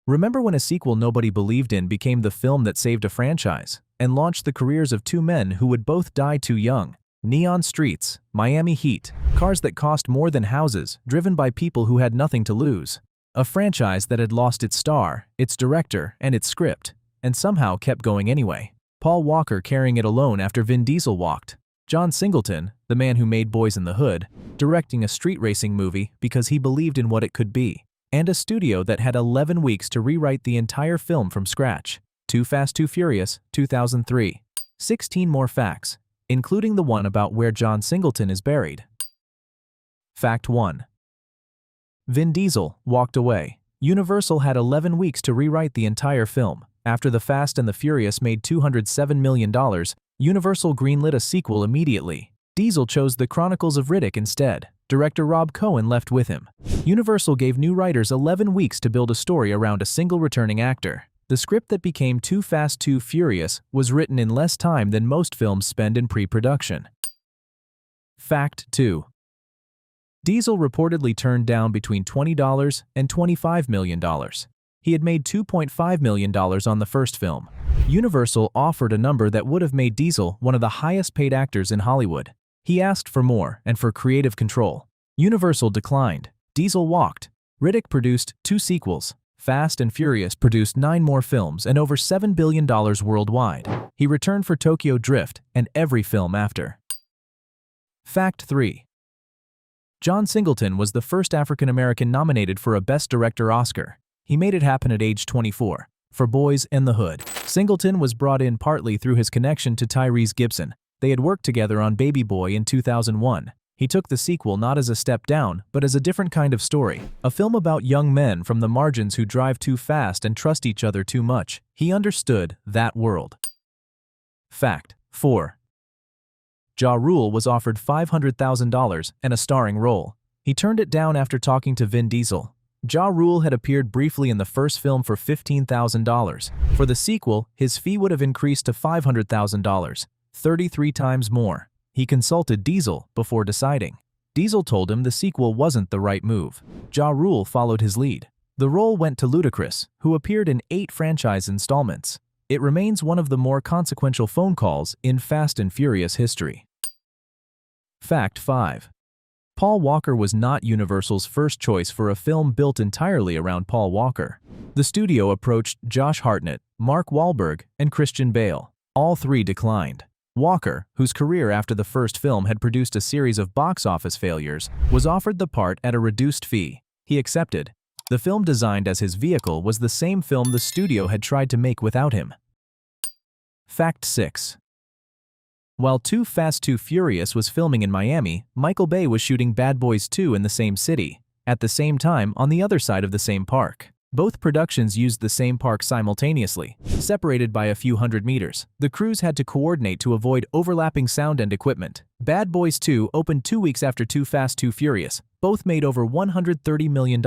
Remember when a sequel nobody believed in became the film that saved a franchise and launched the careers of two men who would both die too young? Neon streets, Miami Heat, cars that cost more than houses, driven by people who had nothing to lose. A franchise that had lost its star, its director, and its script, and somehow kept going anyway. Paul Walker carrying it alone after Vin Diesel walked. John Singleton, the man who made Boyz in the Hood, directing a street racing movie because he believed in what it could be. And a studio that had 11 weeks to rewrite the entire film from scratch. Too Fast, Too Furious, 2003. 16 more facts, including the one about where John Singleton is buried. Fact 1. Vin Diesel walked away. Universal had 11 weeks to rewrite the entire film. After The Fast and the Furious made $207 million, Universal greenlit a sequel immediately. Diesel chose The Chronicles of Riddick instead. Director Rob Cohen left with him. Universal gave new writers 11 weeks to build a story around a single returning actor. The script that became Too Fast, Too Furious was written in less time than most films spend in pre-production. Fact 2. Diesel reportedly turned down between $20 and $25 million. He had made $2.5 million on the first film. Universal offered a number that would have made Diesel one of the highest-paid actors in Hollywood. He asked for more and for creative control. Universal declined. Diesel walked. Riddick produced 2 sequels. Fast and Furious produced 9 more films and over $7 billion worldwide. He returned for Tokyo Drift and every film after. Fact 3. John Singleton was the first African-American nominated for a Best Director Oscar. He made it happen at age 24. For Boyz in the Hood. Singleton was brought in partly through his connection to Tyrese Gibson. They had worked together on Baby Boy in 2001. He took the sequel not as a step down, but as a different kind of story. A film about young men from the margins who drive too fast and trust each other too much. He understood that world. Fact 4. Ja Rule was offered $500,000 and a starring role. He turned it down after talking to Vin Diesel. Ja Rule had appeared briefly in the first film for $15,000. For the sequel, his fee would have increased to $500,000. 33 times more. He consulted Diesel before deciding. Diesel told him the sequel wasn't the right move. Ja Rule followed his lead. The role went to Ludacris, who appeared in 8 franchise installments. It remains one of the more consequential phone calls in Fast and Furious history. Fact 5. Paul Walker was not Universal's first choice for a film built entirely around Paul Walker. The studio approached Josh Hartnett, Mark Wahlberg, and Christian Bale. All 3 declined. Walker, whose career after the first film had produced a series of box office failures, was offered the part at a reduced fee. He accepted. The film designed as his vehicle was the same film the studio had tried to make without him. Fact 6. While Too Fast, Too Furious was filming in Miami, Michael Bay was shooting Bad Boys 2 in the same city, at the same time on the other side of the same park. Both productions used the same park simultaneously, separated by a few hundred meters. The crews had to coordinate to avoid overlapping sound and equipment. Bad Boys 2 opened 2 weeks after Too Fast, Too Furious. Both made over $130 million.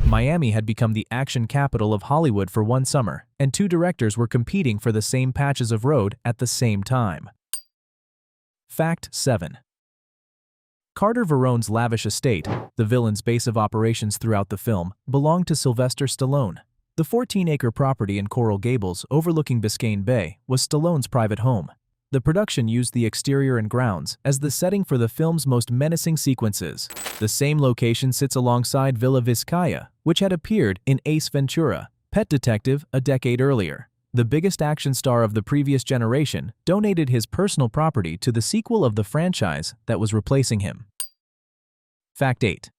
Miami had become the action capital of Hollywood for one summer, and 2 directors were competing for the same patches of road at the same time. Fact 7. Carter Verone's lavish estate, the villain's base of operations throughout the film, belonged to Sylvester Stallone. The 14-acre property in Coral Gables overlooking Biscayne Bay was Stallone's private home. The production used the exterior and grounds as the setting for the film's most menacing sequences. The same location sits alongside Villa Vizcaya, which had appeared in Ace Ventura, Pet Detective a decade earlier. The biggest action star of the previous generation donated his personal property to the sequel of the franchise that was replacing him. Fact 8.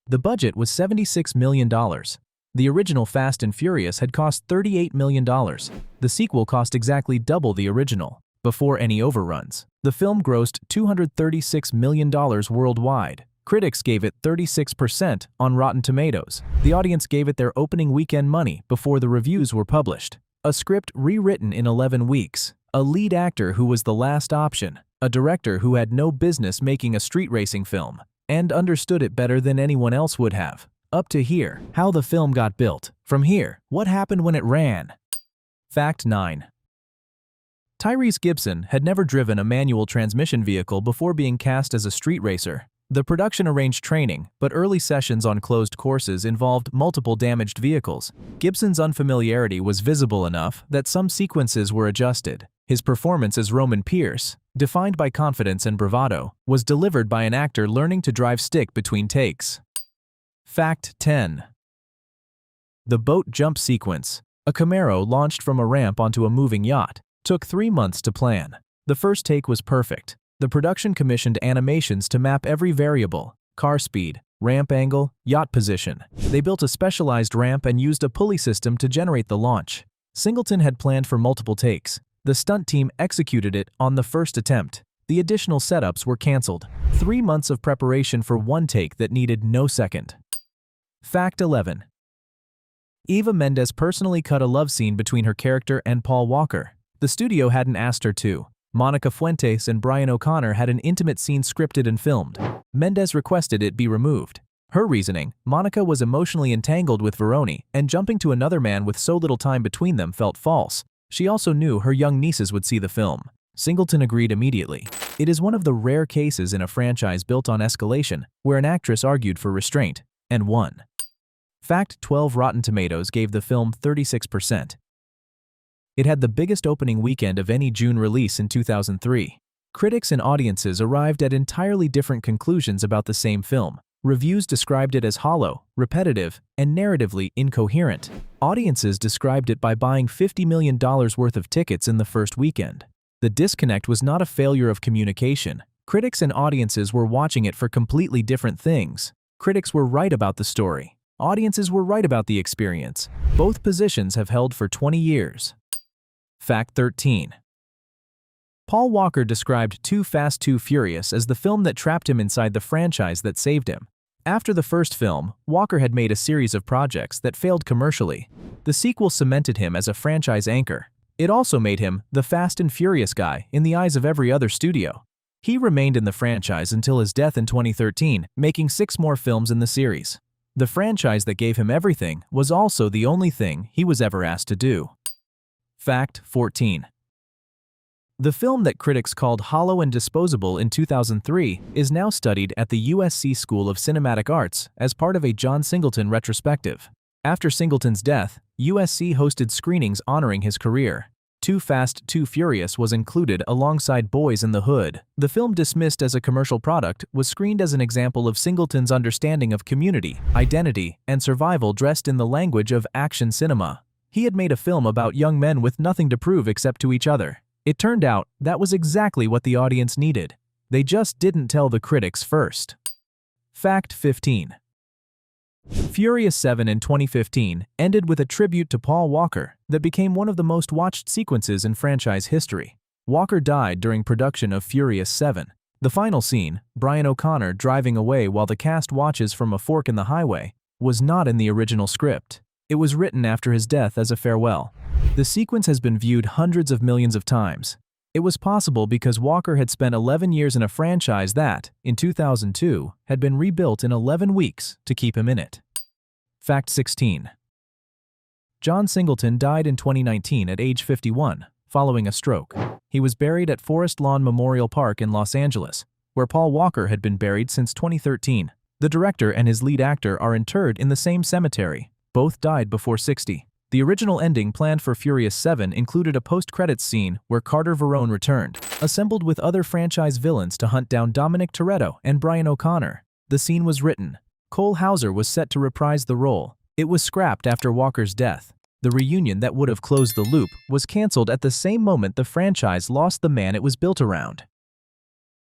The budget was $76 million. The original Fast and Furious had cost $38 million. The sequel cost exactly double the original, before any overruns. The film grossed $236 million worldwide. Critics gave it 36% on Rotten Tomatoes. The audience gave it their opening weekend money before the reviews were published. A script rewritten in 11 weeks. A lead actor who was the last option. A director who had no business making a street racing film, and understood it better than anyone else would have. Up to here, how the film got built. From here, what happened when it ran. Fact 9. Tyrese Gibson had never driven a manual transmission vehicle before being cast as a street racer. The production arranged training, but early sessions on closed courses involved multiple damaged vehicles. Gibson's unfamiliarity was visible enough that some sequences were adjusted. His performance as Roman Pierce, defined by confidence and bravado, was delivered by an actor learning to drive stick between takes. Fact 10. The boat jump sequence, a Camaro launched from a ramp onto a moving yacht, took 3 months to plan. The first take was perfect. The production commissioned animations to map every variable: car speed, ramp angle, yacht position. They built a specialized ramp and used a pulley system to generate the launch. Singleton had planned for multiple takes. The stunt team executed it on the first attempt. The additional setups were canceled. 3 months of preparation for one take that needed no second. Fact 11. Eva Mendes personally cut a love scene between her character and Paul Walker. The studio hadn't asked her to. Monica Fuentes and Brian O'Connor had an intimate scene scripted and filmed. Mendes requested it be removed. Her reasoning: Monica was emotionally entangled with Veroni, and jumping to another man with so little time between them felt false. She also knew her young nieces would see the film. Singleton agreed immediately. It is one of the rare cases in a franchise built on escalation where an actress argued for restraint and won. Fact 12. Rotten Tomatoes gave the film 36%. It had the biggest opening weekend of any June release in 2003. Critics and audiences arrived at entirely different conclusions about the same film. Reviews described it as hollow, repetitive, and narratively incoherent. Audiences described it by buying $50 million worth of tickets in the first weekend. The disconnect was not a failure of communication. Critics and audiences were watching it for completely different things. Critics were right about the story. Audiences were right about the experience. Both positions have held for 20 years. Fact 13. Paul Walker described Too Fast, Too Furious as the film that trapped him inside the franchise that saved him. After the first film, Walker had made a series of projects that failed commercially. The sequel cemented him as a franchise anchor. It also made him the Fast and Furious guy in the eyes of every other studio. He remained in the franchise until his death in 2013, making 6 more films in the series. The franchise that gave him everything was also the only thing he was ever asked to do. Fact 14. The film that critics called hollow and disposable in 2003 is now studied at the USC School of Cinematic Arts as part of a John Singleton retrospective. After Singleton's death, USC hosted screenings honoring his career. Too Fast, Too Furious was included alongside Boyz in the Hood. The film, dismissed as a commercial product, was screened as an example of Singleton's understanding of community, identity, and survival dressed in the language of action cinema. He had made a film about young men with nothing to prove except to each other. It turned out that was exactly what the audience needed. They just didn't tell the critics first. Fact 15. Furious 7 in 2015 ended with a tribute to Paul Walker that became one of the most watched sequences in franchise history. Walker died during production of Furious 7. The final scene, Brian O'Connor driving away while the cast watches from a fork in the highway, was not in the original script. It was written after his death as a farewell. The sequence has been viewed hundreds of millions of times. It was possible because Walker had spent 11 years in a franchise that, in 2002, had been rebuilt in 11 weeks to keep him in it. Fact 16. John Singleton died in 2019 at age 51, following a stroke. He was buried at Forest Lawn Memorial Park in Los Angeles, where Paul Walker had been buried since 2013. The director and his lead actor are interred in the same cemetery. Both died before 60. The original ending planned for Furious 7 included a post-credits scene where Carter Verone returned, assembled with other franchise villains to hunt down Dominic Toretto and Brian O'Connor. The scene was written. Cole Hauser was set to reprise the role. It was scrapped after Walker's death. The reunion that would have closed the loop was canceled at the same moment the franchise lost the man it was built around.